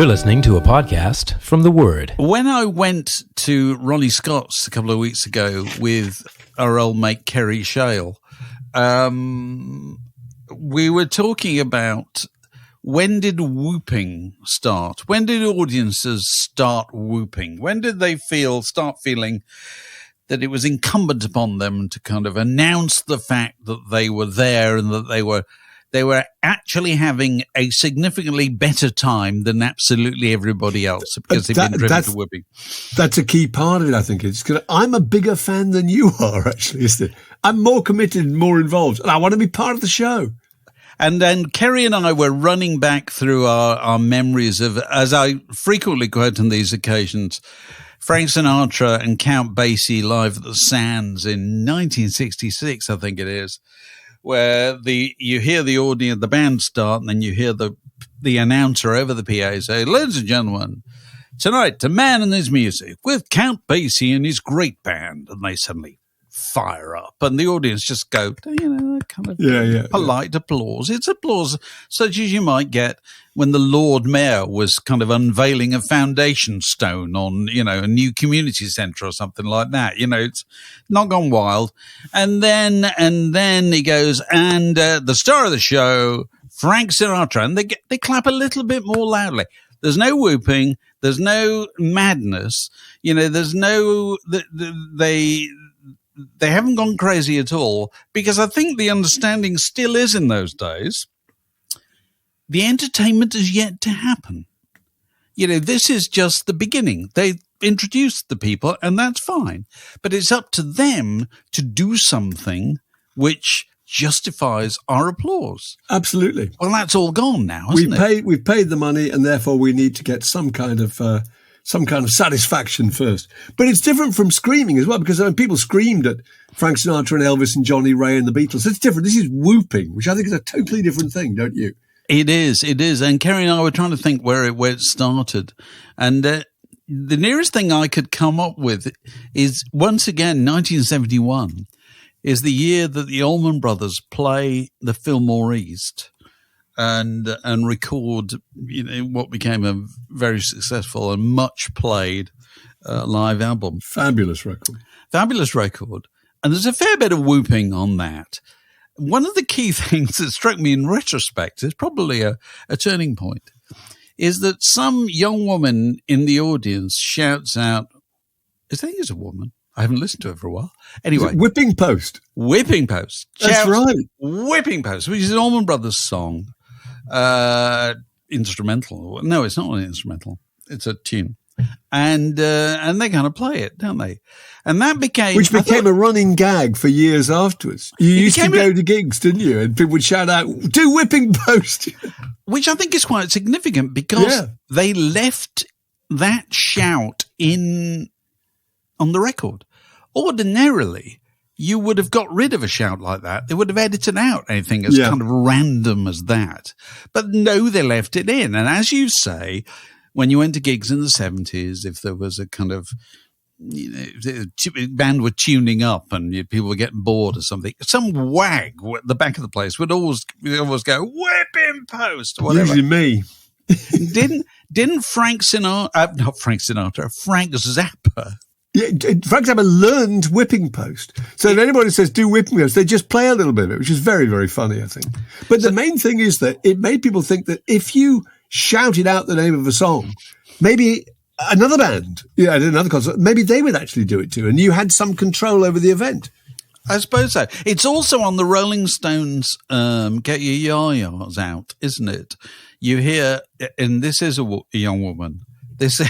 You're listening to a podcast from The Word. When I went to Ronnie Scott's a couple of weeks ago with our old mate Kerry Shale, we were talking about when did whooping start? When did audiences start whooping? When did they start feeling that it was incumbent upon them to kind of announce the fact that they were there and that they were actually having a significantly better time than absolutely everybody else because they've been driven to whooping? That's a key part of it, I think. I'm a bigger fan than you are, actually, isn't it? I'm more committed and more involved, and I want to be part of the show. And then Kerry and I were running back through our memories of, as I frequently quote on these occasions, Frank Sinatra and Count Basie live at the Sands in 1966, I think it is, where you hear the audience, the band start, and then you hear the announcer over the PA say, "Ladies and gentlemen, tonight, a man and his music with Count Basie and his great band," and they suddenly fire up, and the audience just go, kind of polite applause. It's applause such as you might get when the Lord Mayor was kind of unveiling a foundation stone on, a new community centre or something like that. It's not gone wild. And then he goes, and the star of the show, Frank Sinatra, and they clap a little bit more loudly. There's no whooping. There's no madness. There's no they haven't gone crazy at all, because I think the understanding still is in those days, the entertainment is yet to happen. This is just the beginning. They introduced the people, and that's fine. But it's up to them to do something which justifies our applause. Absolutely. Well, that's all gone now, isn't it? We've paid the money, and therefore we need to get some kind of satisfaction first. But it's different from screaming as well, because people screamed at Frank Sinatra and Elvis and Johnny Ray and the Beatles. It's different. This is whooping, which I think is a totally different thing, don't you? It is. And Kerry and I were trying to think where it started. And the nearest thing I could come up with is, once again, 1971 is the year that the Allman Brothers play the Fillmore East and record what became a very successful and much played live album. Fabulous record. And there's a fair bit of whooping on that. One of the key things that struck me in retrospect is probably a turning point, is that some young woman in the audience shouts out, I think it's a woman. I haven't listened to it for a while. Anyway. Whipping Post. That's right. Whipping Post, which is an Allman Brothers song. Instrumental. No, it's not an instrumental. It's a tune. And they kind of play it, don't they? And that became a running gag for years afterwards. You used to go to gigs, didn't you? And people would shout out, "Do Whipping Post," which I think is quite significant, because they left that shout on the record. Ordinarily, you would have got rid of a shout like that. They would have edited out anything as kind of random as that. But no, they left it in. And as you say, when you went to gigs in the 70s, if there was a kind of, band were tuning up and people were getting bored or something, some wag at the back of the place would always go, "Whipping Post," or whatever. Usually me. Didn't Frank Zappa. Yeah, Frank Zappa learned Whipping Post. So if anybody says do Whipping Post, they just play a little bit of it, which is very, very funny, I think. But the main thing is that it made people think that if you shouted out the name of a song, maybe another band, at another concert, maybe they would actually do it too, and you had some control over the event. I suppose so. It's also on the Rolling Stones' Get Your Yah-Yahs Out, isn't it? You hear, and this is a young woman, this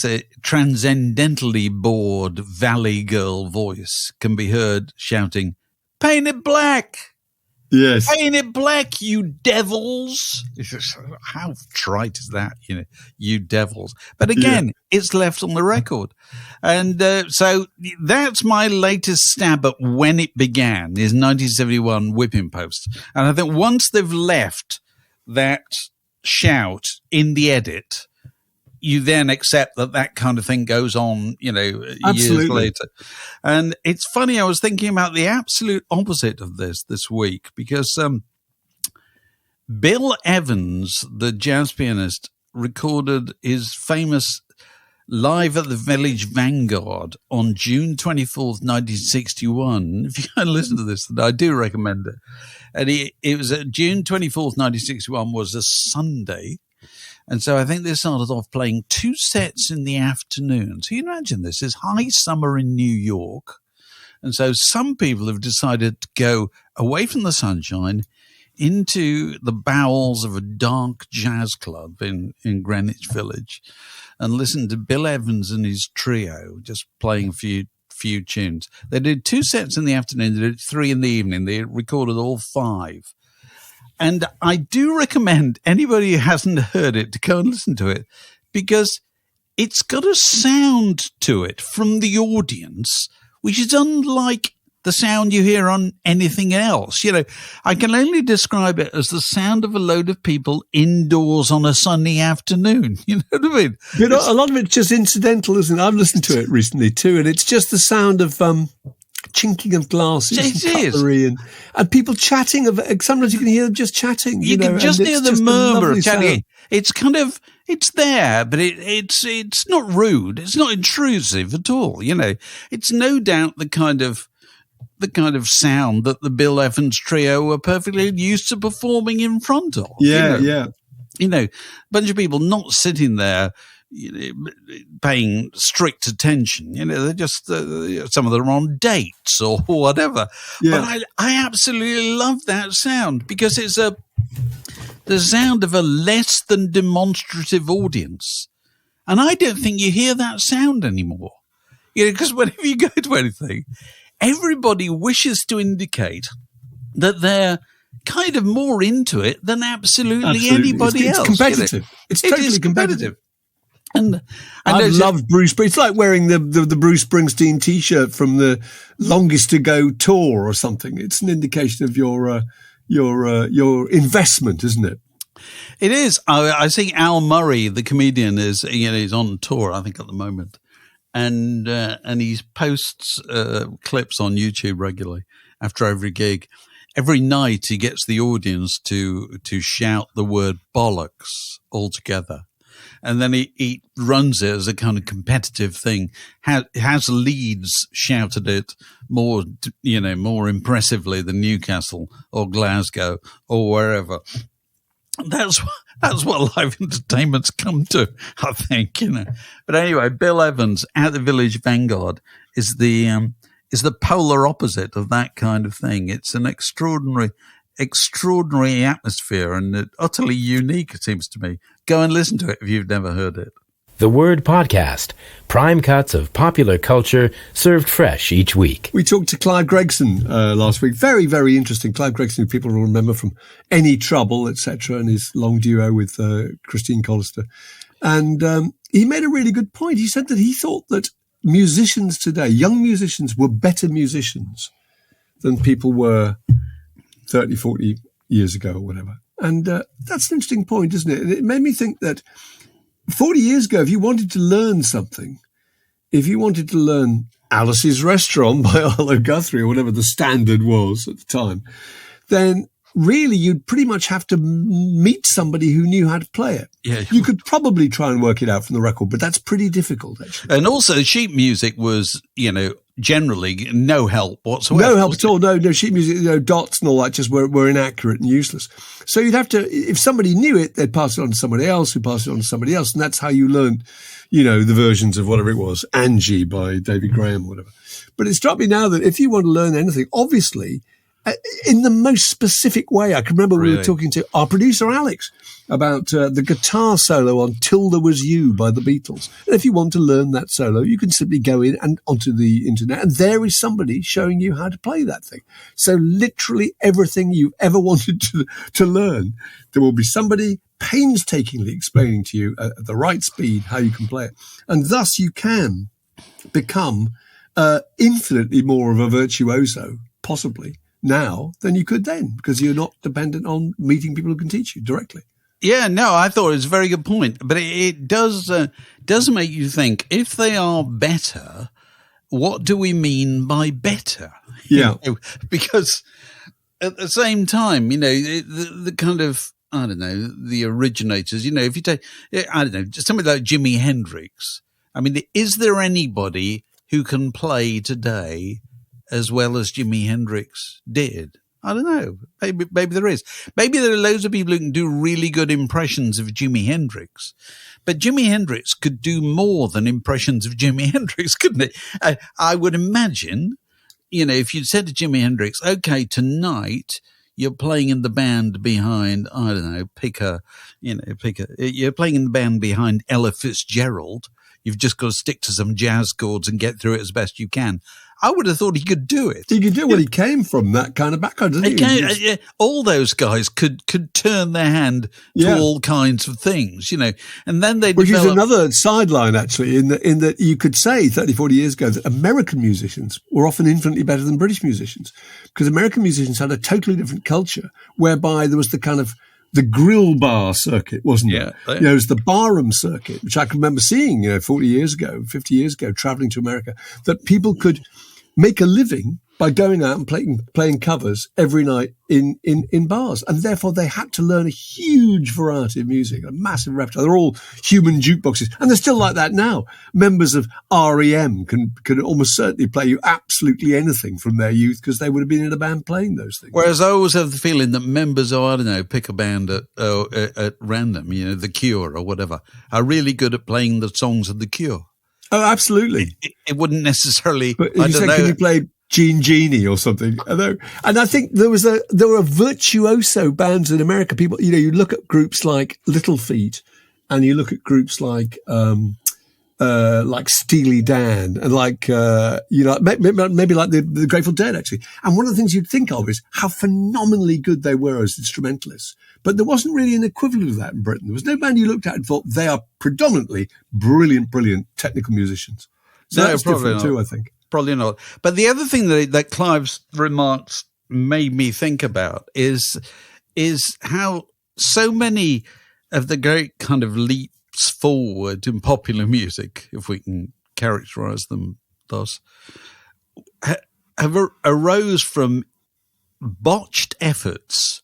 a transcendentally bored valley girl voice can be heard shouting, "Paint it black! Yes. Paint it black, you devils!" How trite is that, you devils. But again, it's left on the record. And so that's my latest stab at when it began, is 1971 Whipping Post. And I think once they've left that shout in the edit, you then accept that kind of thing goes on, years later. And it's funny, I was thinking about the absolute opposite of this week, because Bill Evans, the jazz pianist, recorded his famous Live at the Village Vanguard on June 24th, 1961. If you can listen to this, I do recommend it. And it was June 24th, 1961 was a Sunday. And so I think they started off playing 2 sets in the afternoon. So you imagine this is high summer in New York. And so some people have decided to go away from the sunshine into the bowels of a dark jazz club in Greenwich Village and listen to Bill Evans and his trio just playing a few tunes. They did 2 sets in the afternoon, they did 3 in the evening. They recorded all 5. And I do recommend anybody who hasn't heard it to go and listen to it, because it's got a sound to it from the audience, which is unlike the sound you hear on anything else. You know, I can only describe it as the sound of a load of people indoors on a sunny afternoon. You know what I mean? But a lot of it's just incidental, isn't it? I've listened to it recently too, and it's just the sound of chinking of glasses and cutlery and people chatting. Sometimes you can hear them just chatting. You can just hear the murmur of chatting. It's kind of, it's there, but it's not rude. It's not intrusive at all. You know, it's no doubt the kind of sound that the Bill Evans trio were perfectly used to performing in front of. Yeah. You know, a bunch of people not sitting there, paying strict attention. You know, they're just, some of them are on dates or whatever. Yeah. But I absolutely love that sound, because it's the sound of a less than demonstrative audience. And I don't think you hear that sound anymore. You know, because whenever you go to anything, everybody wishes to indicate that they're kind of more into it than absolutely anybody else. It's competitive. You know? It's totally competitive. And I love Bruce. It's like wearing the Bruce Springsteen T-shirt from the Longest to Go tour or something. It's an indication of your investment, isn't it? It is. I see Al Murray, the comedian, he's on tour, I think, at the moment. And he posts clips on YouTube regularly after every gig. Every night he gets the audience to shout the word bollocks all together. And then he runs it as a kind of competitive thing. Has Leeds shouted it more impressively than Newcastle or Glasgow or wherever? That's what live entertainment's come to, I think, you know. But anyway, Bill Evans at the Village Vanguard is the polar opposite of that kind of thing. It's an extraordinary atmosphere and utterly unique, it seems to me. Go and listen to it if you've never heard it. The Word Podcast, prime cuts of popular culture served fresh each week. We talked to Clyde Gregson last week. Very, very interesting. Clyde Gregson, who people will remember from Any Trouble, etc., and his long duo with Christine Collister. And he made a really good point. He said that he thought that musicians today, young musicians, were better musicians than people were 30, 40 years ago or whatever. And that's an interesting point, isn't it? And it made me think that 40 years ago, if you wanted to learn something, if you wanted to learn Alice's Restaurant by Arlo Guthrie or whatever the standard was at the time, then really you'd pretty much have to meet somebody who knew how to play it. Yeah. You could probably try and work it out from the record, but that's pretty difficult, actually. And also sheet music was, generally no help whatsoever. No help at all. No sheet music, dots and all that just were inaccurate and useless. So you'd have to, if somebody knew it, they'd pass it on to somebody else who passed it on to somebody else. And that's how you learned, the versions of whatever it was, Angie by David Graham or whatever. But it struck me now that if you want to learn anything, obviously, in the most specific way, I can remember we were talking to our producer, Alex, about the guitar solo on Till There Was You by the Beatles. And if you want to learn that solo, you can simply go in and onto the internet, and there is somebody showing you how to play that thing. So literally everything you've ever wanted to learn, there will be somebody painstakingly explaining to you at the right speed how you can play it. And thus you can become infinitely more of a virtuoso, possibly, now than you could then, because you're not dependent on meeting people who can teach you directly. Yeah, no, I thought it was a very good point, but it does make you think, if they are better, what do we mean by better? Yeah. Because at the same time, the kind of I don't know, the originators, if you take, I don't know, just somebody like Jimi Hendrix. I mean, is there anybody who can play today as well as Jimi Hendrix did? I don't know. Maybe there is. Maybe there are loads of people who can do really good impressions of Jimi Hendrix. But Jimi Hendrix could do more than impressions of Jimi Hendrix, couldn't he? I would imagine, if you'd said to Jimi Hendrix, okay, tonight you're playing in the band behind, I don't know, you're playing in the band behind Ella Fitzgerald. You've just got to stick to some jazz chords and get through it as best you can. I would have thought he could do it. He could do it. He came from that kind of background, didn't he? All those guys could turn their hand to all kinds of things, and then they Which is another sideline, actually, in that you could say 30, 40 years ago that American musicians were often infinitely better than British musicians, because American musicians had a totally different culture whereby there was the grill bar circuit, wasn't it? Yeah. It was the barroom circuit, which I can remember seeing, 40 years ago, 50 years ago, traveling to America, that people could make a living by going out and playing covers every night in bars. And therefore they had to learn a huge variety of music, a massive repertoire. They're all human jukeboxes. And they're still like that now. Members of REM can almost certainly play you absolutely anything from their youth because they would have been in a band playing those things. Whereas I always have the feeling that members of, I don't know, pick a band at random, The Cure or whatever, are really good at playing the songs of The Cure. Oh, absolutely. It wouldn't necessarily. But if you say, can you play Gene Genie or something? And I think there were virtuoso bands in America. People, you look at groups like Little Feat, and you look at groups like Steely Dan, and maybe like the Grateful Dead, actually. And one of the things you'd think of is how phenomenally good they were as instrumentalists. But there wasn't really an equivalent of that in Britain. There was no band you looked at and thought they are predominantly brilliant technical musicians. So that's different too, I think. Probably not. But the other thing that Clive's remarks made me think about is how so many of the great kind of leaps forward in popular music, if we can characterize them thus, have arose from botched efforts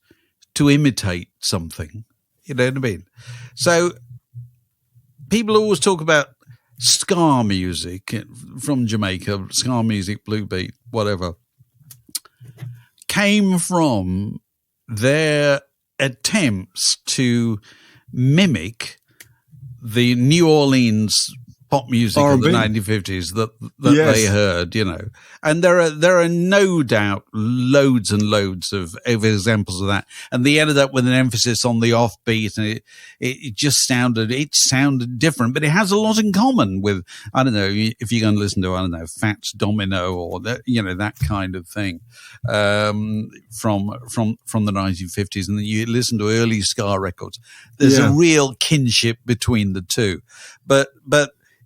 to imitate something. You know what I mean? So people always talk about ska music from Jamaica, ska music, blue beat, whatever, came from their attempts to mimic the New Orleans pop music of the 1950s that yes. they heard, and there are no doubt loads and loads of examples of that, and they ended up with an emphasis on the offbeat, and it just sounded different, but it has a lot in common with, I don't know, if you're going to listen to, I don't know, Fats Domino or that kind of thing from the 1950s, and then you listen to early ska records. There's a real kinship between the two, but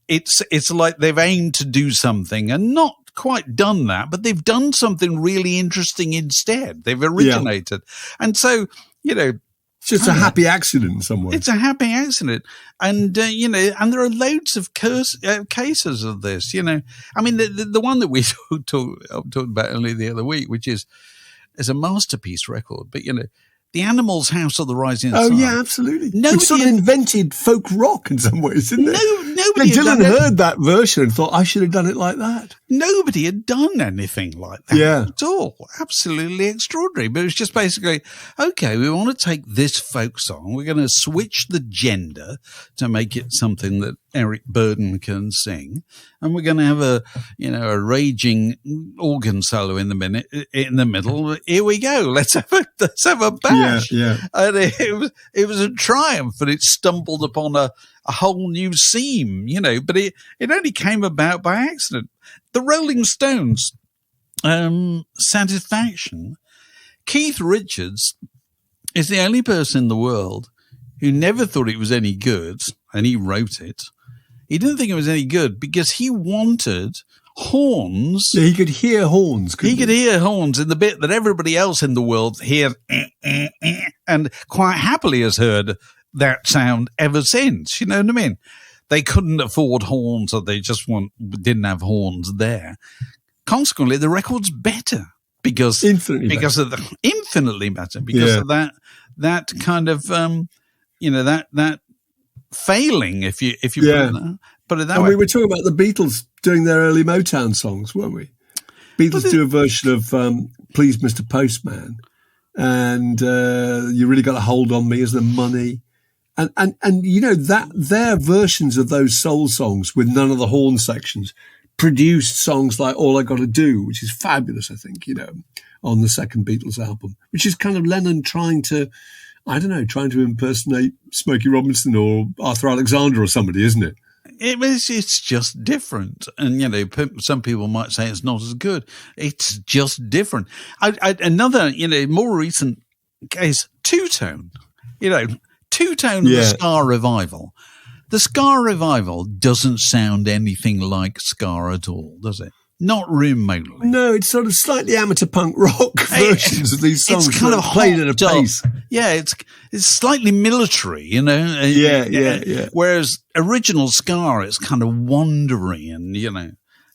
it's like they've aimed to do something and not quite done that, but they've done something really interesting instead. They've originated. And so, it's just a happy accident in some way. It's a happy accident. And, and there are loads of cases of this, I mean, the one that we talked about only the other week, which is a masterpiece record, but, The Animals' House of the Rising Sun. Oh, yeah, absolutely. It sort of invented folk rock in some ways, didn't it? Nobody Dylan heard that version and thought, I should have done it like that. Nobody had done anything like that at all. Absolutely extraordinary. But it was just basically, okay, we want to take this folk song. We're going to switch the gender to make it something that Eric Burden can sing. And we're going to have a raging organ solo in the middle. Here we go. Let's have a bash. Yeah. And it was a triumph, and it stumbled upon a whole new seam, but it only came about by accident. The Rolling Stones, Satisfaction, Keith Richards is the only person in the world who never thought it was any good, and he wrote it. He didn't think it was any good because he wanted horns. Yeah, he could hear horns. He could hear horns in the bit that everybody else in the world hears, and quite happily has heard that sound ever since. You know what I mean? They couldn't afford horns, or they just didn't have horns there. Consequently, the record's better infinitely better because of that kind of, that failing, if you put it that way. We were talking about the Beatles doing their early Motown songs, weren't we? Beatles do a version of Please Mr. Postman, and You Really Got a Hold on Me as the Money. And that their versions of those soul songs with none of the horn sections produced songs like All I Gotta Do, which is fabulous, I think, on the second Beatles album, which is kind of Lennon trying to impersonate Smokey Robinson or Arthur Alexander or somebody, isn't it? It's just different. And, some people might say it's not as good. It's just different. Another, more recent case, two-tone, two-tone of the ska revival. The ska revival doesn't sound anything like ska at all, does it? Not remotely. No, it's sort of slightly amateur punk rock versions of these songs. It's kind of played at a pace. Yeah, it's slightly military, Yeah. Whereas original ska, it's kind of wandering,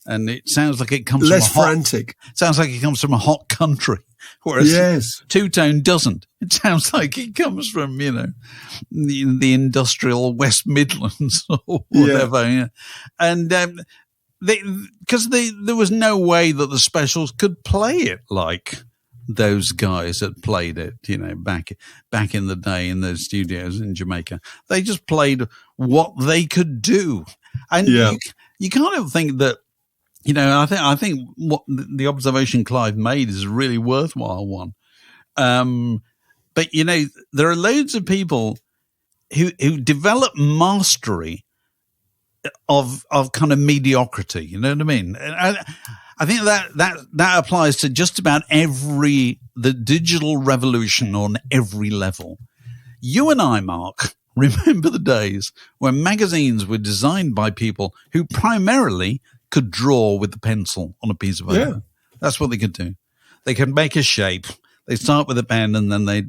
and it sounds like it comes less from frantic. Sounds like it comes from a hot country. Whereas two-tone doesn't. It sounds like it comes from, the industrial West Midlands or whatever. Yeah. And because there was no way that the Specials could play it like those guys had played it, back in the day in those studios in Jamaica. They just played what they could do. And you kind of think that, I think what the observation Clive made is a really worthwhile one. But, there are loads of people who develop mastery of kind of mediocrity. You know what I mean? And I think that applies to just about the digital revolution on every level. You and I, Mark, remember the days when magazines were designed by people who primarily could draw with the pencil on a piece of paper. Yeah. That's what they could do. They could make a shape. They start with a pen and then they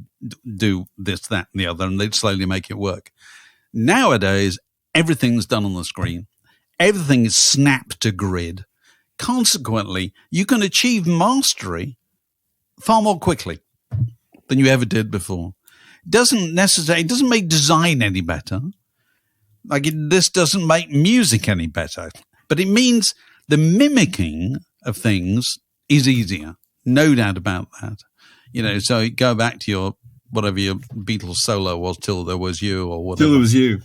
do this, that, and the other, and they'd slowly make it work. Nowadays, everything's done on the screen. Everything is snapped to grid. Consequently, you can achieve mastery far more quickly than you ever did before. It doesn't make design any better. This doesn't make music any better. But it means the mimicking of things is easier. No doubt about that. So go back to your whatever your Beatles solo was, Till There Was You or whatever. Till There Was You.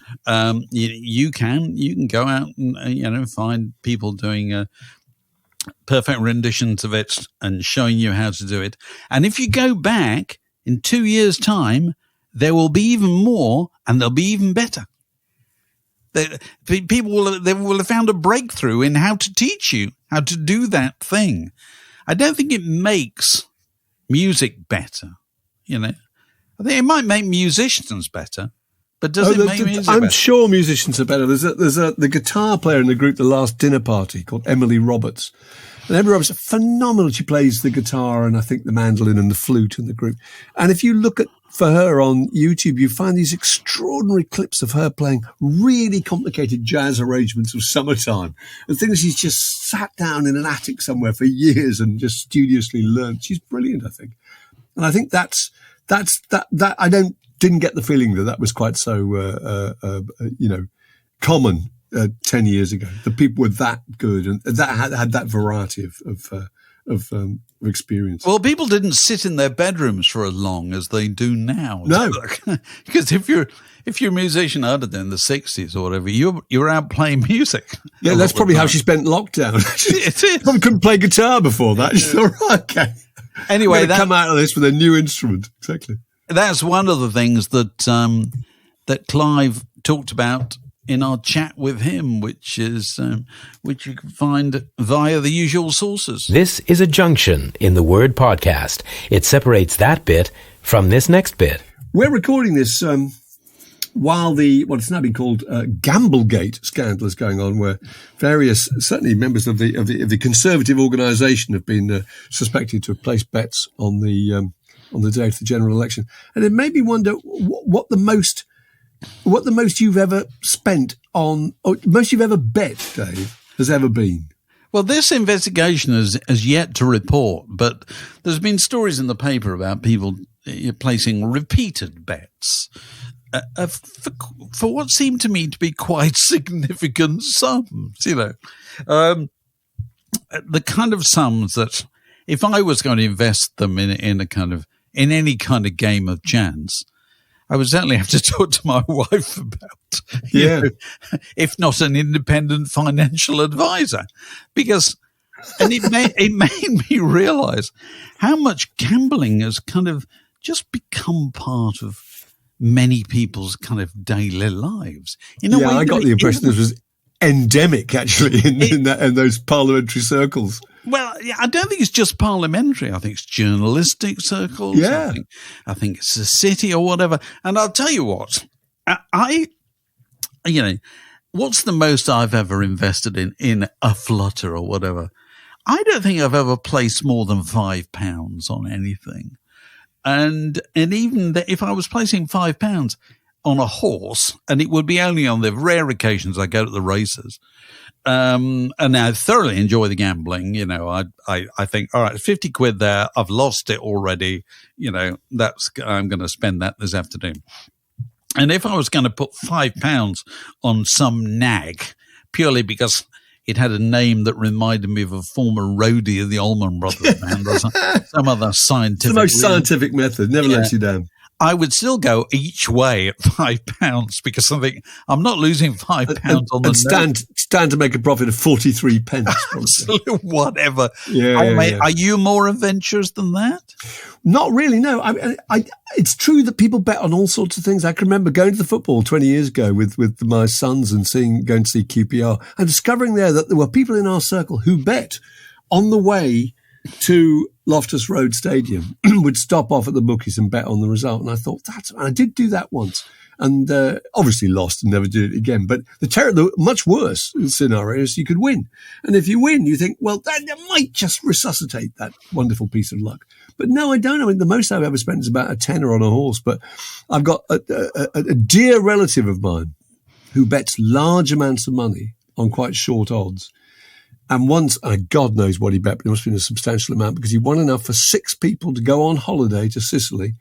You can go out and find people doing perfect renditions of it and showing you how to do it. And if you go back in 2 years' time, there will be even more and they'll be even better. People will have found a breakthrough in how to teach you how to do that thing. I don't think it makes music better, I think it might make musicians better, but does it make music better? I'm sure musicians are better. There's the guitar player in the group The Last Dinner Party called Emily Roberts. And Emily Roberts is phenomenal. She plays the guitar and I think the mandolin and the flute in the group. And if you look for her on YouTube, you find these extraordinary clips of her playing really complicated jazz arrangements of Summertime and things she's just sat down in an attic somewhere for years and just studiously learned. She's brilliant, I think. And I think that's I didn't get the feeling that was quite so, common 10 years ago. The people were that good and that had that variety of experience. Well, people didn't sit in their bedrooms for as long as they do now. No, because if you're a musician other than the 60s or whatever, you're out playing music. Yeah, that's probably how she spent lockdown. She probably couldn't play guitar before that. She thought, right, okay. Anyway, come out of this with a new instrument. Exactly. That's one of the things that Clive talked about in our chat with him, which you can find via the usual sources. This is a junction in the word podcast. It separates that bit from this next bit. We're recording this while what's now been called GambleGate scandal is going on, where various, certainly members of the conservative organisation have been suspected to have placed bets on the day of the general election, and it made me wonder what the most you've ever spent on, or most you've ever bet, Dave, has ever been. Well, this investigation has yet to report, but there's been stories in the paper about people you're placing repeated bets for what seemed to me to be quite significant sums, the kind of sums that if I was going to invest them in any kind of game of chance, I would certainly have to talk to my wife about, if not an independent financial advisor, because, and it made me realize how much gambling has kind of just become part of many people's kind of daily lives. I got the impression this was endemic, actually, in those parliamentary circles. Well, I don't think it's just parliamentary. I think it's journalistic circles. Yeah. I think it's the city or whatever. And I'll tell you what, what's the most I've ever invested in a flutter or whatever? I don't think I've ever placed more than £5 on anything. And even if I was placing £5 on a horse, and it would be only on the rare occasions I go to the races, and I thoroughly enjoy the gambling. I think, all right, 50 quid there. I've lost it already. I'm going to spend that this afternoon. And if I was going to put £5 on some nag, purely because it had a name that reminded me of a former roadie of the Allman Brothers band or some other scientific. It's the most scientific method. Never lets you down. I would still go each way at £5 because I think I'm not losing £5 on the stand to make a profit of 43 pence. Absolutely, whatever. Yeah. Are you more adventurous than that? Not really, no. It's true that people bet on all sorts of things. I can remember going to the football 20 years ago with my sons and going to see QPR and discovering there that there were people in our circle who bet on the way to Loftus Road Stadium, would stop off at the bookies and bet on the result. And I thought, I did do that once. And obviously lost and never did it again. But the much worse scenario is you could win. And if you win, you think, well, that might just resuscitate that wonderful piece of luck. But no, I don't. I mean, the most I've ever spent is about a tenner on a horse. But I've got a dear relative of mine who bets large amounts of money on quite short odds. And once, God knows what he bet, but it must have been a substantial amount because he won enough for 6 people to go on holiday to Sicily,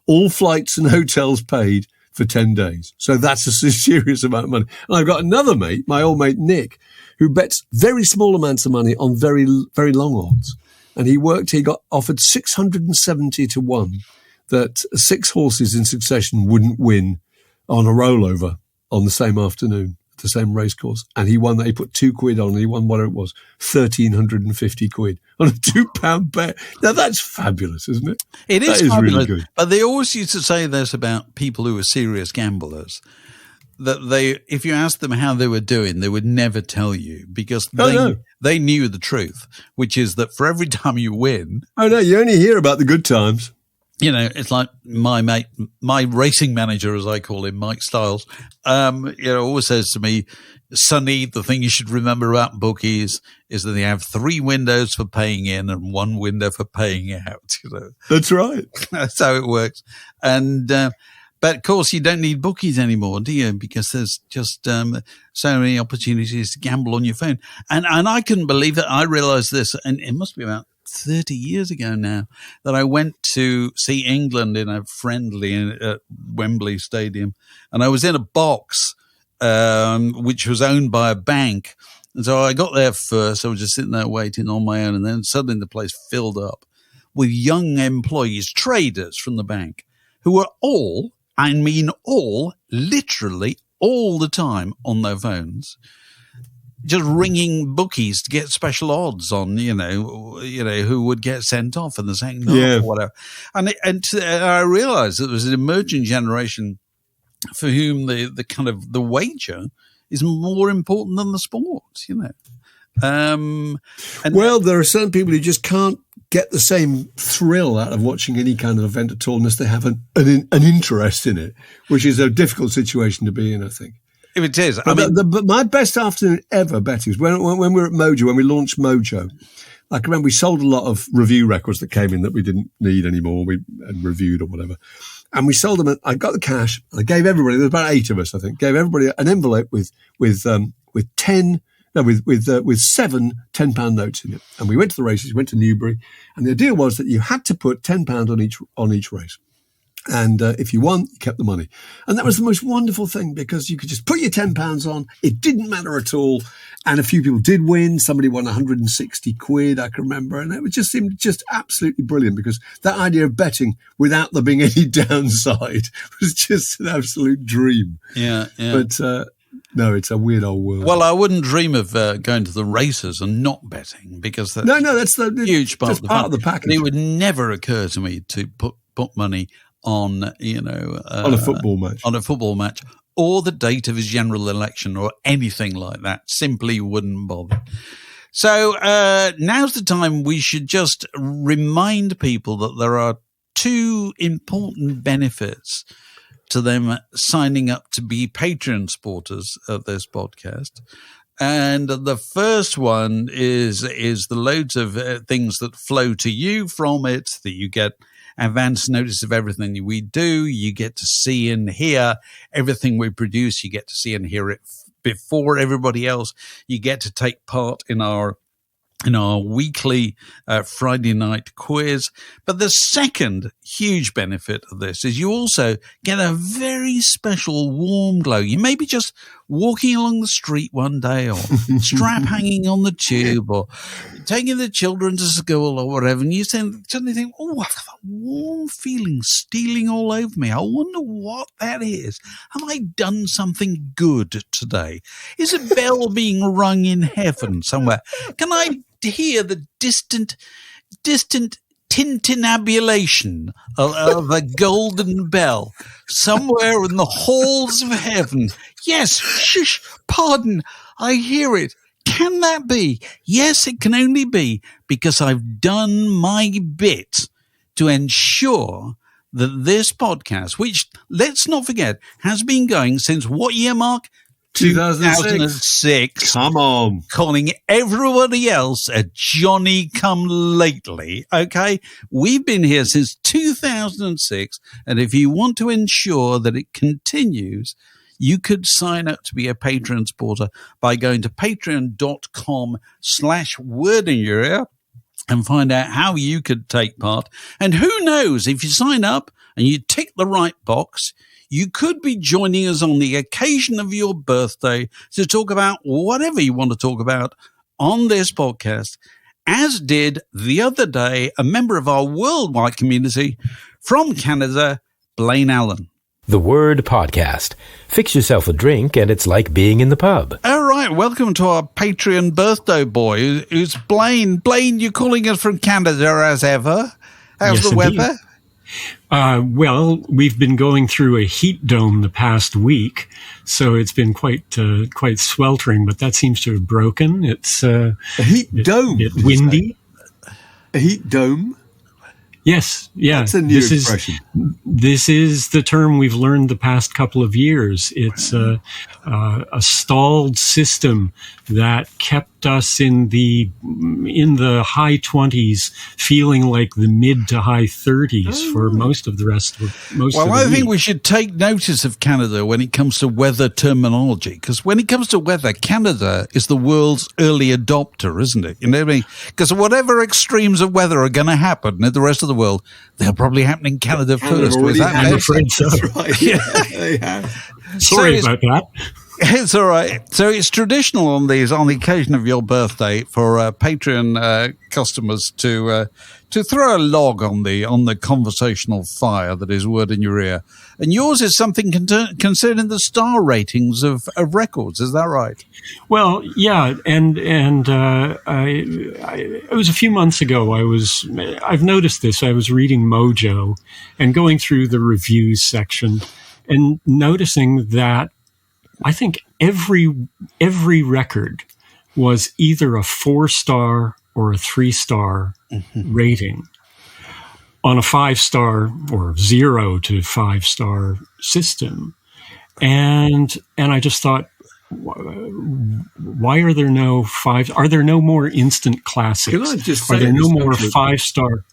all flights and hotels paid for 10 days. So that's a serious amount of money. And I've got another mate, my old mate Nick, who bets very small amounts of money on very, very long odds. And he got offered 670 to 1 that 6 horses in succession wouldn't win on a rollover on the same afternoon. The same race course, and he won that. He put 2 quid on, and he won whatever it was, 1,350 quid on a £2 bet. Now that's fabulous, isn't it? It is that fabulous. Really good. But they always used to say this about people who were serious gamblers, that if you asked them how they were doing, they would never tell you because they knew the truth, which is that for every time you win, you only hear about the good times. It's like my mate, my racing manager, as I call him, Mike Stiles, always says to me, Sonny, the thing you should remember about bookies is that they have 3 windows for paying in and 1 window for paying out. That's right. That's how it works. And, but of course you don't need bookies anymore, do you? Because there's just, so many opportunities to gamble on your phone. And I couldn't believe it. I realized this, and it must be about 30 years ago now, that I went to see England in a friendly at Wembley Stadium, and I was in a box which was owned by a bank. And so I got there first. I was just sitting there waiting on my own, and then suddenly the place filled up with young employees, traders from the bank, who were all, literally all the time on their phones, just ringing bookies to get special odds on, who would get sent off in the second half or whatever. And I realized that there was an emerging generation for whom the kind of the wager is more important than the sport, Well, there are certain people who just can't get the same thrill out of watching any kind of event at all unless they have an interest in it, which is a difficult situation to be in, I think. If it is. But my best afternoon ever, Betty, was when we were at Mojo, when we launched Mojo. I can remember we sold a lot of review records that came in that we didn't need anymore. We had reviewed or whatever. And we sold them. And I got the cash. And I gave everybody, there was about 8 of us, I think, gave everybody an envelope with 7 £10 notes in it. And we went to the races, went to Newbury. And the deal was that you had to put £10 on each race. And if you won, you kept the money. And that was the most wonderful thing because you could just put your £10 on. It didn't matter at all. And a few people did win. Somebody won 160 quid, I can remember. And it just seemed just absolutely brilliant because that idea of betting without there being any downside was just an absolute dream. Yeah. But no, it's a weird old world. Well, I wouldn't dream of going to the races and not betting because that's that's the huge part, of the package. But it would never occur to me to put money on, on a football match, or the date of his general election, or anything like that. Simply wouldn't bother. So now's the time we should just remind people that there are two important benefits to them signing up to be Patreon supporters of this podcast. And the first one is the loads of things that flow to you from it, that you get advance notice of everything we do. You get to see and hear everything we produce. You get to see and hear it before everybody else. You get to take part in our weekly Friday night quiz. But the second huge benefit of this is you also get a very special warm glow. You may be just walking along the street one day, or strap hanging on the tube, or taking the children to school or whatever, and you suddenly think, oh, I've got that warm feeling stealing all over me. I wonder what that is. Have I done something good today? Is a bell being rung in heaven somewhere? Can I hear the distant tintinnabulation of a golden bell somewhere in the halls of heaven? Yes, shush, pardon, I hear it. Can that be? Yes, it can only be because I've done my bit to ensure that this podcast, which, let's not forget, has been going since what year, Mark? 2006. Come on. Calling everybody else a Johnny-come-lately, okay? We've been here since 2006, and if you want to ensure that it continues, you could sign up to be a Patreon supporter by going to patreon.com/wordinjuria and find out how you could take part. And who knows, if you sign up and you tick the right box, you could be joining us on the occasion of your birthday to talk about whatever you want to talk about on this podcast, as did the other day a member of our worldwide community from Canada, Blaine Allen. The Word Podcast. Fix yourself a drink and it's like being in the pub. All right, welcome to our Patreon birthday boy, who's Blaine. Blaine, you're calling us from Canada as ever. How's the weather? Well, we've been going through a heat dome the past week, so it's been quite sweltering, but that seems to have broken. It's a heat dome. It's windy. A heat dome? Yes, yeah. That's a new expression. This is the term we've learned the past couple of years. It's a stalled system that kept us in the high 20s, feeling like the mid to high 30s for most of the rest of the week. Well, I think we should take notice of Canada when it comes to weather terminology, because when it comes to weather, Canada is the world's early adopter, isn't it? You know what I mean? Because whatever extremes of weather are going to happen in the rest of the world, they'll probably happen in Canada first. I'm afraid so. That's right. Yeah. Sorry about that. It's all right. So it's traditional on the occasion of your birthday for Patreon customers to throw a log on the conversational fire that is Word in Your Ear. And yours is something concerning the star ratings of records. Is that right? Well, yeah, and it was a few months ago. I've noticed this. I was reading Mojo and going through the reviews section and noticing that I think every record was either a 4-star or a 3-star rating on a 5-star or 0 to 5-star system. And I just thought, why are there no are there no more instant classics? Can I just say are there no more 5-star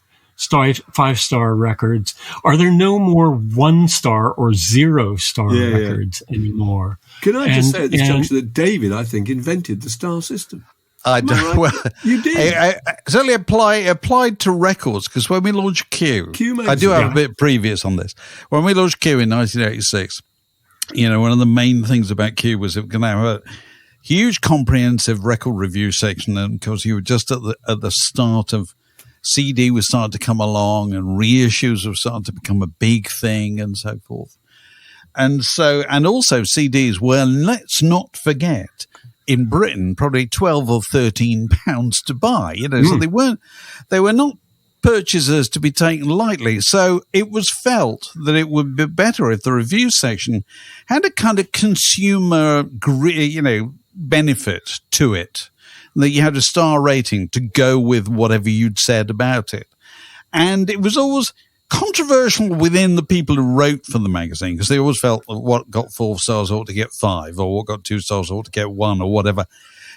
records? Are there no more 1-star or 0-star records anymore? Can I just say at this juncture that David, I think, invented the star system? I don't. Right? Well, You did. I certainly applied to records, because when we launched Q, I do have a bit previous on this. When we launched Q in 1986, one of the main things about Q was it was going to have a huge comprehensive record review section, and because you were just at the start of CD was starting to come along, and reissues were starting to become a big thing, and so forth. And also CDs were, let's not forget, in Britain, probably 12 or 13 pounds to buy, so they were not purchases to be taken lightly. So it was felt that it would be better if the review section had a kind of consumer, benefit to it, that you had a star rating to go with whatever you'd said about it. And it was always controversial within the people who wrote for the magazine, because they always felt that what got 4 stars ought to get 5, or what got 2 stars ought to get 1, or whatever.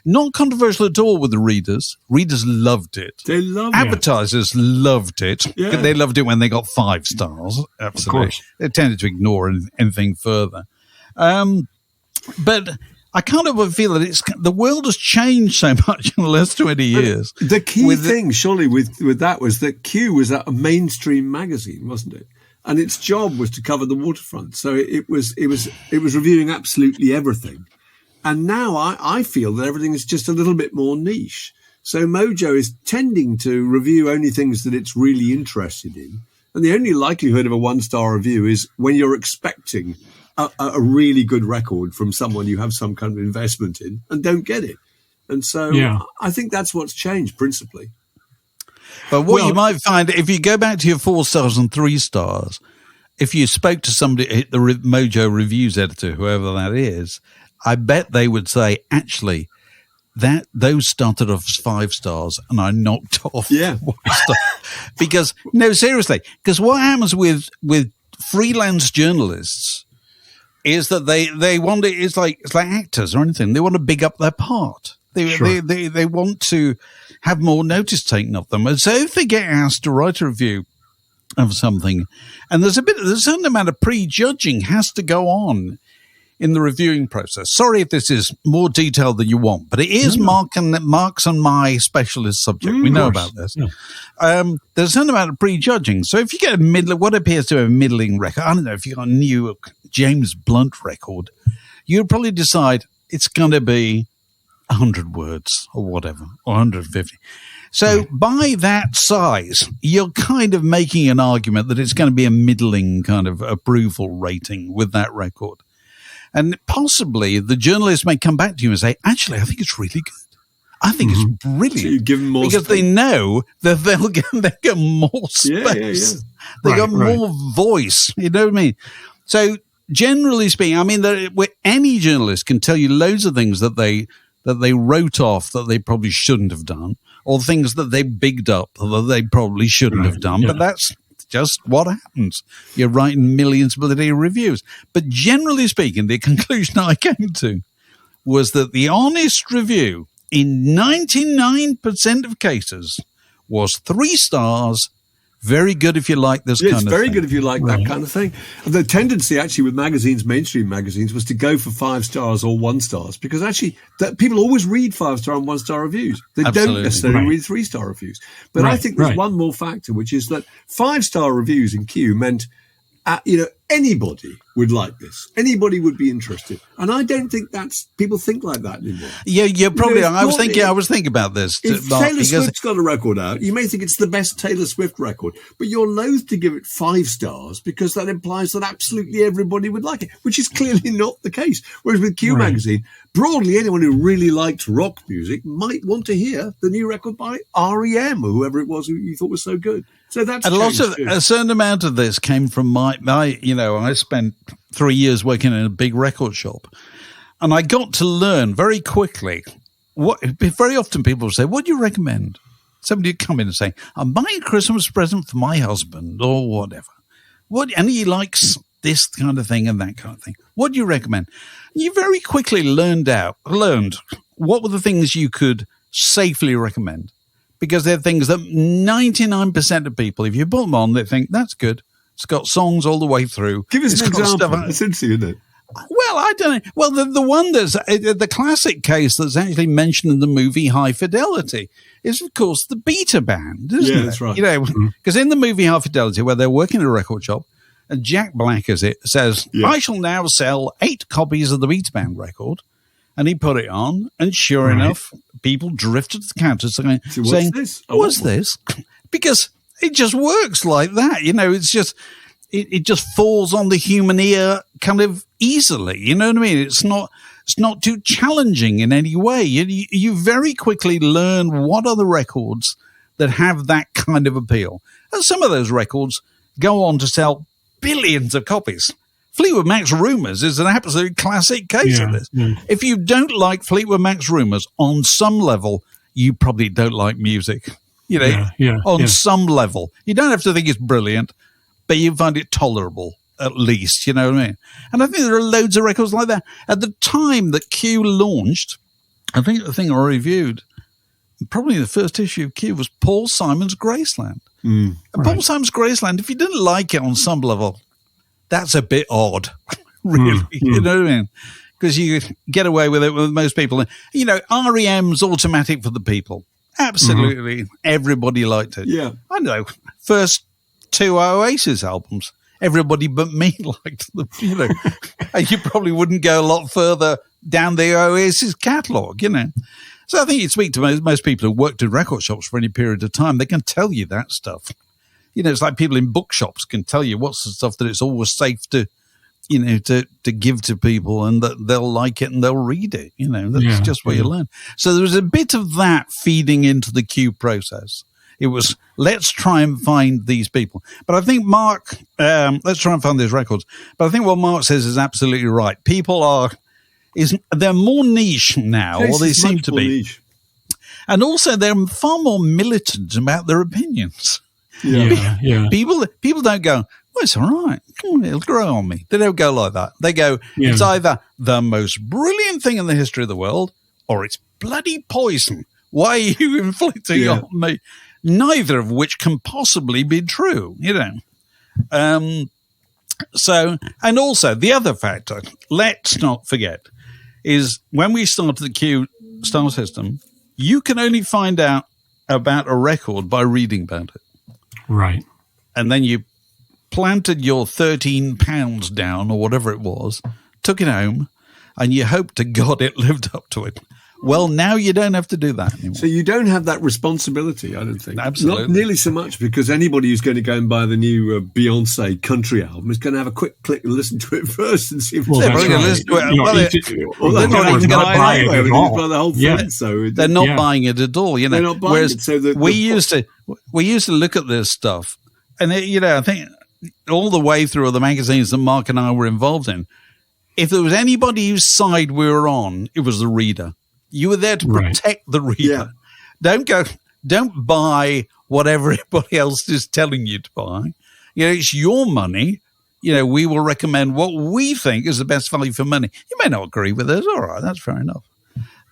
Not controversial at all with the readers. Readers loved it. They loved it. Advertisers loved it. Yeah. They loved it when they got 5 stars. Absolutely. Of course. They tended to ignore anything further. But I kind of feel that the world has changed so much in the last 20 years. The key thing, surely, with that was that Q was a mainstream magazine, wasn't it? And its job was to cover the waterfront. So it was reviewing absolutely everything. And now I feel that everything is just a little bit more niche. So Mojo is tending to review only things that it's really interested in. And the only likelihood of a 1-star review is when you're expecting a really good record from someone you have some kind of investment in and don't get it. And so I think that's what's changed principally. But what you might find, if you go back to your 4 stars and 3 stars, if you spoke to somebody, the Mojo reviews editor, whoever that is, I bet they would say, actually, those started off as 5 stars and I knocked off 1 star. Because, no, seriously, because what happens with freelance journalists is that they want it, it's like actors or anything. They want to big up their part. They want to have more notice taken of them. And so if they get asked to write a review of something, and there's a certain amount of prejudging has to go on in the reviewing process. Sorry if this is more detailed than you want, but it is Mark's and my specialist subject. We know about this. Yeah. There's a certain amount of prejudging. So if you get what appears to be a middling record, I don't know, if you got a new James Blunt record, you'd probably decide it's going to be 100 words or whatever, or 150. So by that size, you're kind of making an argument that it's going to be a middling kind of approval rating with that record. And possibly the journalist may come back to you and say, actually, I think it's really good. I think it's brilliant. So you give them more because space. They know that they'll get more space. They got more voice. You know what I mean? So generally speaking, I mean, any journalist can tell you loads of things that they wrote off that they probably shouldn't have done, or things that they bigged up that they probably shouldn't have done. Yeah. But that's just what happens. You're writing millions of reviews. But generally speaking, the conclusion I came to was that the honest review in 99% of cases was 3 stars. Very good if you like this kind of thing. It's very good if you like that kind of thing. The tendency actually with mainstream magazines, was to go for 5 stars or 1 stars, because actually people always read 5-star and 1-star reviews. They don't necessarily read 3-star reviews. But I think there's one more factor, which is that 5-star reviews in Q meant, anybody would like this. Anybody would be interested. And I don't think people think like that anymore. Yeah, probably. I was thinking about this. If Taylor Swift's got a record out, you may think it's the best Taylor Swift record, but you're loath to give it 5 stars because that implies that absolutely everybody would like it, which is clearly not the case. Whereas with Q Magazine, broadly anyone who really liked rock music might want to hear the new record by R.E.M. or whoever it was who you thought was so good. So that's a certain amount of this came from my I spent 3 years working in a big record shop, and I got to learn very quickly very often people would say, what do you recommend? Somebody would come in and say, I'm buying a Christmas present for my husband or whatever. And he likes this kind of thing and that kind of thing. What do you recommend? You very quickly learned what were the things you could safely recommend. Because they're things that 99% of people, if you put them on, they think, that's good. It's got songs all the way through. Give us an example. It's interesting, isn't it? Well, I don't know. Well, the one that's the classic case that's actually mentioned in the movie High Fidelity is, of course, the beta band, isn't it? That's right. You know, because in the movie High Fidelity, where they're working at a record shop, and Jack Black, as it says, I shall now sell 8 copies of the beta band record. And he put it on, and sure enough, people drifted to the counter saying, what's this? Because it just works like that. You know, it's just, it just falls on the human ear kind of easily. You know what I mean? It's not too challenging in any way. You very quickly learn what are the records that have that kind of appeal. And some of those records go on to sell billions of copies. Fleetwood Mac's Rumours is an absolute classic case of this. Yeah. If you don't like Fleetwood Mac's Rumours, on some level, you probably don't like music. You know, on some level. You don't have to think it's brilliant, but you find it tolerable, at least. You know what I mean? And I think there are loads of records like that. At the time that Q launched, I think the thing I reviewed, probably the first issue of Q, was Paul Simon's Graceland. And Paul Simon's Graceland, if you didn't like it on some level, that's a bit odd, really. You know what I mean? Because you get away with it with most people. You know, REM's Automatic for the People. Absolutely. Everybody liked it. Yeah. I know. First 2 Oasis albums, everybody but me liked them, you know. And you probably wouldn't go a lot further down the Oasis catalogue, you know. So I think you speak to most people who worked in record shops for any period of time, they can tell you that stuff. You know, it's like people in bookshops can tell you what's the stuff that it's always safe to, you know, to give to people, and that they'll like it and they'll read it. You know, that's just what you learn. So there was a bit of that feeding into the Q process. It was, let's try and find these people. But I think Mark, let's try and find these records. But I think what Mark says is absolutely right. People they're more niche now, or they seem to be. Niche. And also they're far more militant about their opinions. People don't go, well, it's all right. It'll grow on me. They don't go like that. They go, it's either the most brilliant thing in the history of the world, or it's bloody poison. Why are you inflicting it on me? Neither of which can possibly be true, you know. So, and also the other factor, let's not forget, is when we started the Q star system, you can only find out about a record by reading about it. Right. And then you planted your 13 pounds down or whatever it was, took it home, and you hoped to God it lived up to it. Well, now you don't have to do that anymore. So you don't have that responsibility, I don't think. Absolutely. Not nearly so much, because anybody who's going to go and buy the new Beyonce country album is going to have a quick click and listen to it first and see if it's they're not even going to buy it at all. The whole thing, so they're not buying it at all. You know, they're not buying it. So we used to look at this stuff, and you know, I think all the way through the magazines that Mark and I were involved in, if there was anybody whose side we were on, it was the reader. You were there to protect the reader. Yeah. Don't buy what everybody else is telling you to buy. You know, it's your money. You know, we will recommend what we think is the best value for money. You may not agree with us. All right, that's fair enough.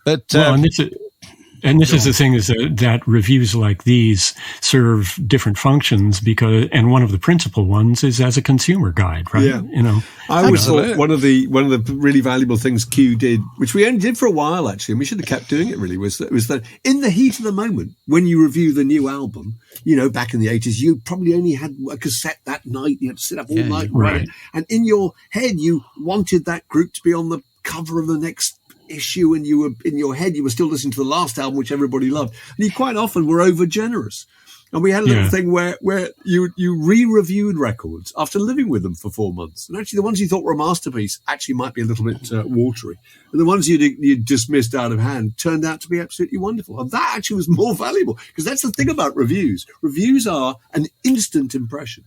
But this is the thing, is that reviews like these serve different functions, and one of the principal ones is as a consumer guide, right? Yeah. You know, I always thought one of the really valuable things Q did, which we only did for a while actually, and we should have kept doing it really, was that in the heat of the moment, when you review the new album, you know, back in the 80s, you probably only had a cassette that night. You had to sit up all night, right? And in your head, you wanted that group to be on the cover of the next issue, and you were in your head, you were still listening to the last album, which everybody loved, and you quite often were over generous. And we had a little thing where you re-reviewed records after living with them for 4 months, and actually the ones you thought were a masterpiece actually might be a little bit watery, and the ones you dismissed out of hand turned out to be absolutely wonderful. And that actually was more valuable, because that's the thing about reviews. Reviews are an instant impression,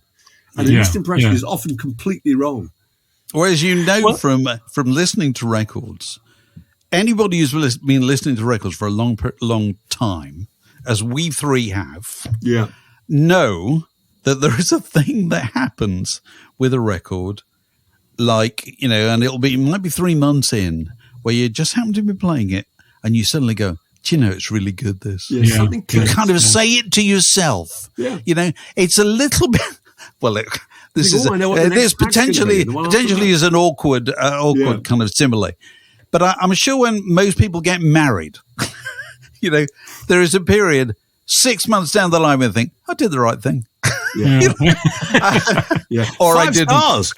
and an instant impression is often completely wrong. Or as you know from listening to records, anybody who's been listening to records for a long time, as we three have, know that there is a thing that happens with a record, like, you know, and it might be 3 months in, where you just happen to be playing it, and you suddenly go, do you know, it's really good, this. You kind of say it to yourself. Yeah. You know, it's a little bit, well, This is this potentially is an awkward kind of simile. But I'm sure when most people get married, there is a period 6 months down the line when they think, I did the right thing. Yeah. Or 5 I didn't. stars.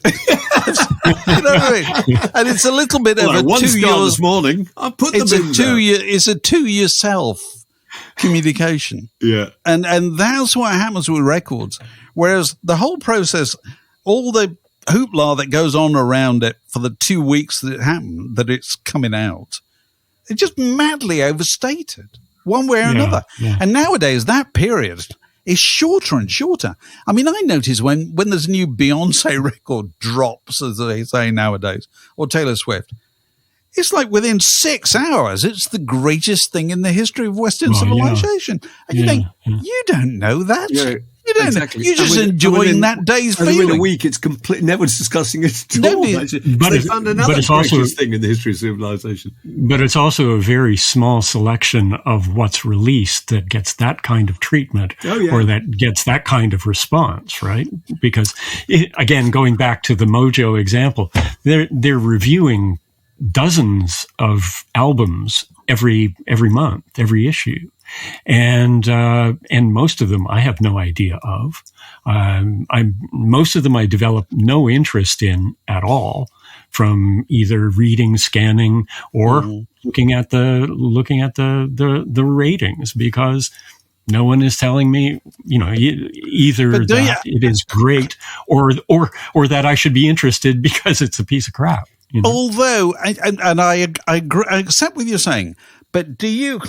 You know what I mean? And it's a little bit of a 1 to star your this morning. I put them in it's a to yourself communication. Yeah. And that's what happens with records. Whereas the whole process, all the hoopla that goes on around it for the 2 weeks that it happened, that it's coming out, it's just madly overstated one way or another. Yeah. And nowadays that period is shorter and shorter. I mean, I notice when there's a new Beyonce record drops, as they say nowadays, or Taylor Swift, it's like within 6 hours, it's the greatest thing in the history of Western civilization. And you think, you don't know that. Yeah. You don't know. You're just enjoying that day's feeling. Within a week, it's complete. No one's discussing it at all. But they found another greatest thing in the history of civilization. But it's also a very small selection of what's released that gets that kind of treatment or that gets that kind of response, right? Because, again, going back to the Mojo example, they're reviewing dozens of albums every month, every issue. And most of them I have no idea of. Most of them I develop no interest in at all, from either reading, scanning, or looking at the ratings, because no one is telling me, either that it is great or that I should be interested because it's a piece of crap. Although, I accept what you're saying, but do you?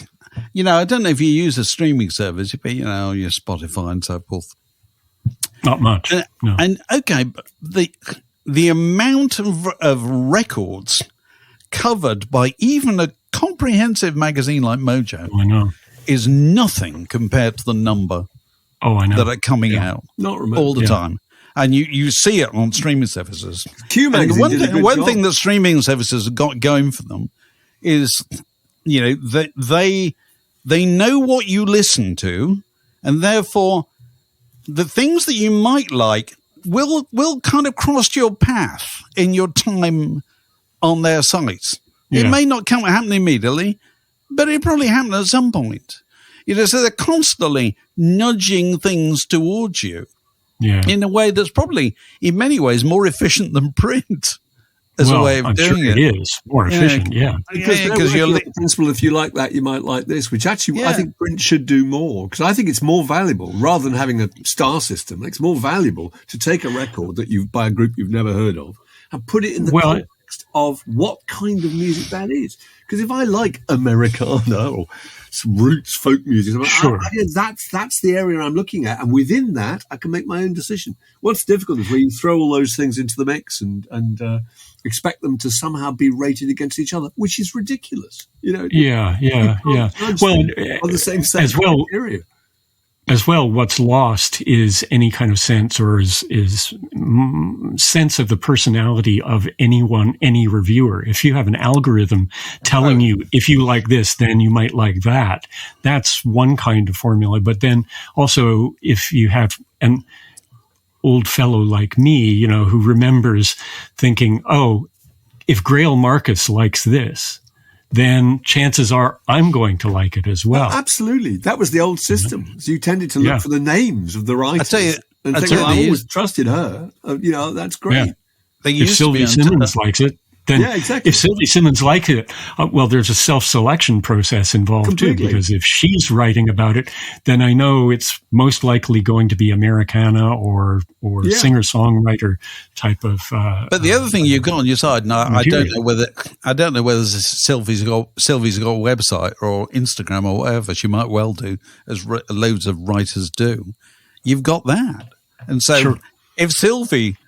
I don't know if you use a streaming service, but, your Spotify and so forth. Not much. No. And okay, but the amount of records covered by even a comprehensive magazine like Mojo I know. is nothing compared to the number that are coming out all the time. And you see it on streaming services. Q Magazine one thing that streaming services have got going for them is, they know what you listen to, and therefore the things that you might like will kind of cross your path in your time on their sites. Yeah. It may not happen immediately, but it probably happen at some point. So they're constantly nudging things towards you in a way that's probably, in many ways, more efficient than print. As a way of doing it. It is more efficient, Because you're the principle, if you like that, you might like this, which actually I think print should do more, because I think it's more valuable, rather than having a star system. It's more valuable to take a record that by a group you've never heard of and put it in the context of what kind of music that is. Because if I like Americana or some roots folk music, that's the area I'm looking at, and within that, I can make my own decision. What's difficult is where you throw all those things into the mix and expect them to somehow be rated against each other, which is ridiculous. Well, on the same set area. As well, what's lost is any kind of sense, or is sense of the personality of any reviewer. If you have an algorithm telling you, if you like this, then you might like that, that's one kind of formula. But then also, if you have an old fellow like me, who remembers thinking, if Grail Marcus likes this, then chances are I'm going to like it as well. Absolutely. That was the old system. So you tended to look for the names of the writers. I always trusted her. That's great. Yeah. If Sylvie Simmons likes it, then if Sylvie Simmons likes it, there's a self-selection process involved too, because if she's writing about it, then I know it's most likely going to be Americana or singer-songwriter type of. But the other thing you've got on your side, and I don't know whether Sylvie's got a website or Instagram or whatever. She might well do, as loads of writers do. You've got that, and so if Sylvie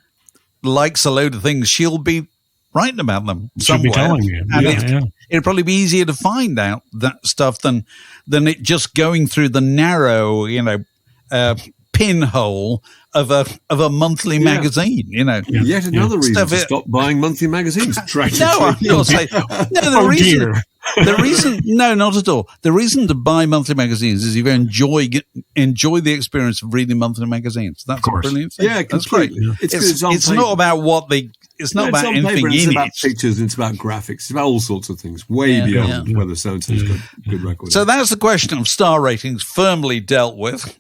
likes a load of things, she'll be writing about them somewhere. She'll be telling you. And it'd probably be easier to find out that stuff than it just going through the narrow, pinhole of a monthly magazine. Yet another reason to stop buying monthly magazines. No, I'm not saying. No, The reason, no, not at all. The reason to buy monthly magazines is you enjoy the experience of reading monthly magazines. That's a brilliant thing. Yeah, that's great. Yeah. It's not about what they. It's not about anything in it. It's about pictures. It's about graphics. It's about all sorts of things. Way beyond whether so-and-so's got good records. So that's the question of star ratings firmly dealt with.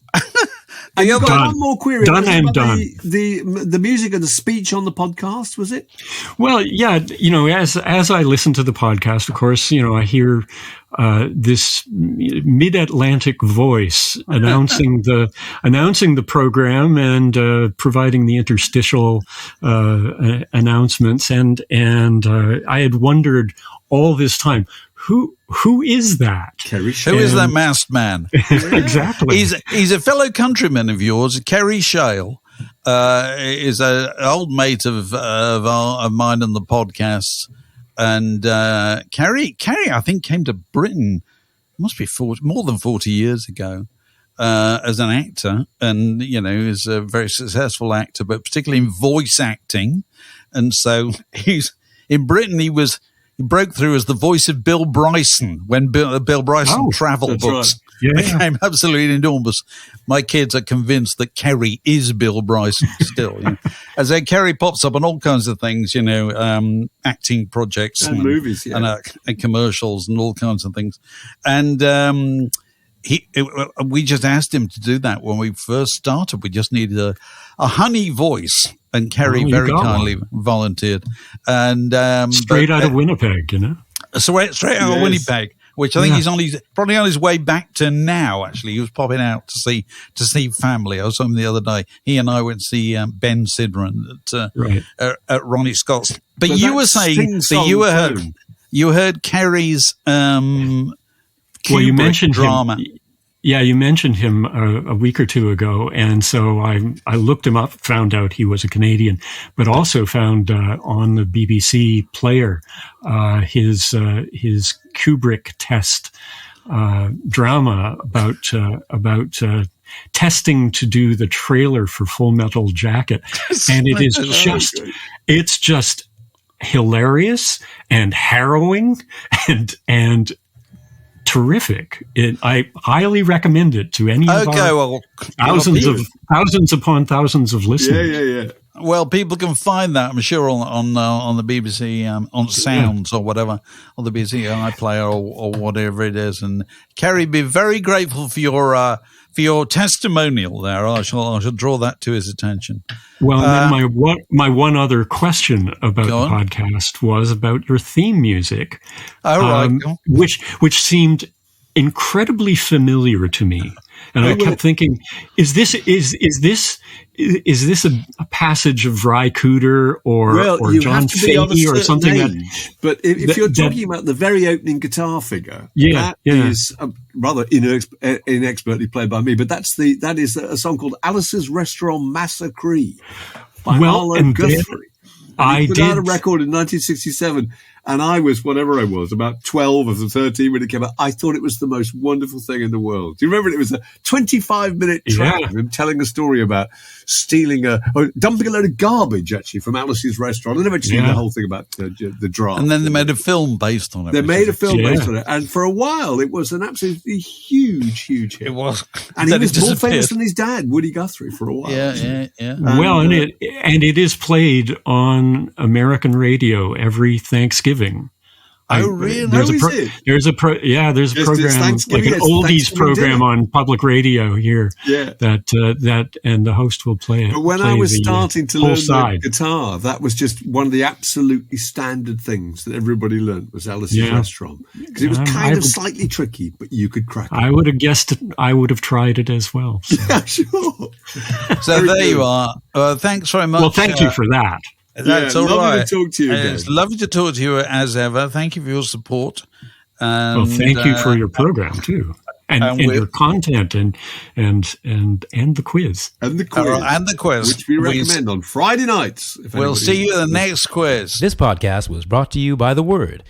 And you've got one more query. Done and done. The music and the speech on the podcast, was it? Well, yeah, as I listen to the podcast, of course, I hear this mid-Atlantic voice announcing the program and providing the interstitial announcements, and I had wondered all this time, who is that? Kerry Shale. Who is that masked man? Exactly. He's a fellow countryman of yours. Kerry Shale is an old mate of mine on the podcast. And Kerry, I think, came to Britain, must be more than 40 years ago, as an actor. And, is a very successful actor, but particularly in voice acting. And so in Britain, he broke through as the voice of Bill Bryson when Bill Bryson travel books became absolutely enormous. My kids are convinced that Kerry is Bill Bryson still. As Kerry pops up on all kinds of things, acting projects and movies, and commercials and all kinds of things. And we just asked him to do that when we first started. We just needed a honey voice. And Kerry very kindly volunteered, and straight out of Winnipeg, straight out of Winnipeg, which I think he's probably on his way back to now. Actually, he was popping out to see family. I was home the other day. He and I went to see Ben Sidran at Ronnie Scott's. But you were saying that you heard Kerry's you mentioned drama. Yeah, you mentioned him a week or two ago, and so I looked him up, found out he was a Canadian, but also found on the BBC player his Kubrick test drama about testing to do the trailer for Full Metal Jacket, and it's just hilarious and harrowing and terrific. I highly recommend it to any of our thousands upon thousands of listeners. Yeah. Well, people can find that, I'm sure, on the BBC, on Sounds or whatever, on the BBC iPlayer or whatever it is. And Kerry, be very grateful for your testimonial there. I shall draw that to his attention. Well, then my one other question about the podcast was about your theme music, which seemed incredibly familiar to me, and I kept thinking, is this a passage of Ry Cooder or John Fahey or something? But if you're talking about the very opening guitar figure, that is rather inexpertly played by me. But that is a song called Alice's Restaurant Massacre by Arlo Guthrie. I put out a record in 1967, and I was, whatever I was, about 12 or 13 when it came out. I thought it was the most wonderful thing in the world. Do you remember it? It was a 25-minute track of him telling a story about dumping a load of garbage, actually, from Alice's restaurant. I never seen the whole thing about the draft. And then they made a film based on it. They made a film based on it. And for a while, it was an absolutely huge hit. It was. And he was more famous than his dad, Woody Guthrie, for a while. Yeah. Well, and it is played on American radio every Thanksgiving. Oh, really? There's a program, like an oldies program on public radio here. Yeah. That and the host will play it. But when I was starting to learn the guitar, that was just one of the absolutely standard things that everybody learned was Alice's Restaurant, because it was kind of slightly tricky, but you could crack it. I would have guessed it. I would have tried it as well. So. Yeah, sure. So there you are. Thanks very much. Well, thank you for that. That's all lovely right. to talk to you again. It's lovely to talk to you as ever. Thank you for your support. Well, thank you for your program too, and your content and the quiz and the quiz, which we recommend on Friday nights. We'll see you in the next quiz. This podcast was brought to you by The Word.